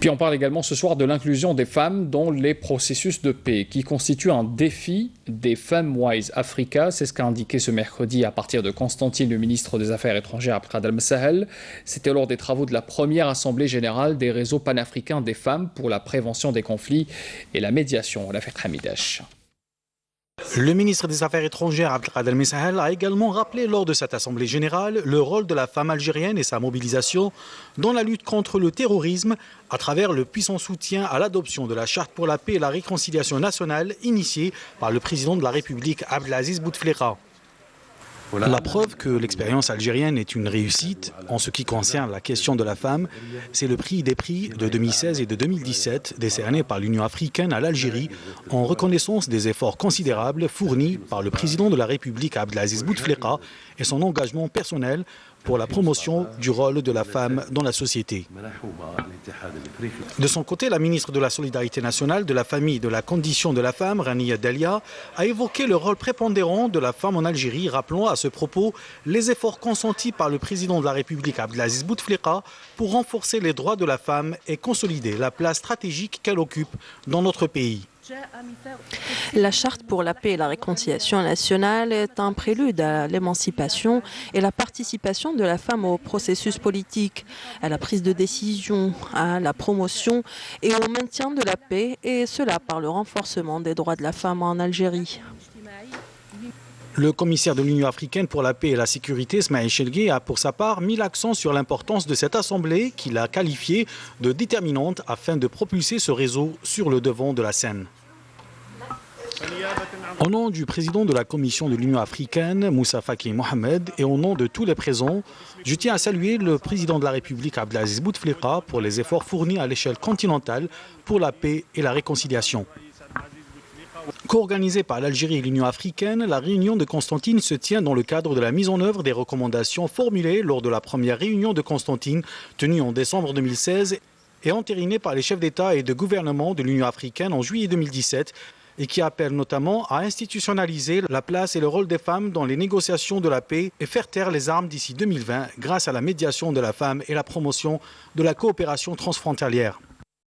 Puis on parle également ce soir de l'inclusion des femmes dans les processus de paix, qui constitue un défi des FemWise Africa. C'est ce qu'a indiqué ce mercredi à partir de Constantine, le ministre des Affaires étrangères Abdelkader Al-Messahel. C'était lors des travaux de la première assemblée générale des réseaux panafricains des femmes pour la prévention des conflits et la médiation. L'affaire Hamidash. Le ministre des Affaires étrangères Abdelkader Al-Messahel a également rappelé lors de cette assemblée générale le rôle de la femme algérienne et sa mobilisation dans la lutte contre le terrorisme à travers le puissant soutien à l'adoption de la Charte pour la paix et la réconciliation nationale initiée par le président de la République Abdelaziz Bouteflika. La preuve que l'expérience algérienne est une réussite en ce qui concerne la question de la femme, c'est le prix des prix de 2016 et de 2017 décernés par l'Union africaine à l'Algérie en reconnaissance des efforts considérables fournis par le président de la République Abdelaziz Bouteflika et son engagement personnel pour la promotion du rôle de la femme dans la société. De son côté, la ministre de la Solidarité nationale, de la famille et de la condition de la femme, Rania Dalia, a évoqué le rôle prépondérant de la femme en Algérie, rappelant à ce propos les efforts consentis par le président de la République Abdelaziz Bouteflika pour renforcer les droits de la femme et consolider la place stratégique qu'elle occupe dans notre pays. La Charte pour la paix et la réconciliation nationale est un prélude à l'émancipation et la participation de la femme au processus politique, à la prise de décision, à la promotion et au maintien de la paix, et cela par le renforcement des droits de la femme en Algérie. Le commissaire de l'Union africaine pour la paix et la sécurité, Smaïl Chelgui, a pour sa part mis l'accent sur l'importance de cette assemblée qu'il a qualifiée de déterminante afin de propulser ce réseau sur le devant de la scène. Au nom du président de la Commission de l'Union africaine, Moussa Faki Mohamed, et au nom de tous les présents, je tiens à saluer le président de la République Abdelaziz Bouteflika pour les efforts fournis à l'échelle continentale pour la paix et la réconciliation. Co-organisée par l'Algérie et l'Union africaine, la réunion de Constantine se tient dans le cadre de la mise en œuvre des recommandations formulées lors de la première réunion de Constantine tenue en décembre 2016 et entérinée par les chefs d'État et de gouvernement de l'Union africaine en juillet 2017 et qui appelle notamment à institutionnaliser la place et le rôle des femmes dans les négociations de la paix et faire taire les armes d'ici 2020 grâce à la médiation de la femme et la promotion de la coopération transfrontalière.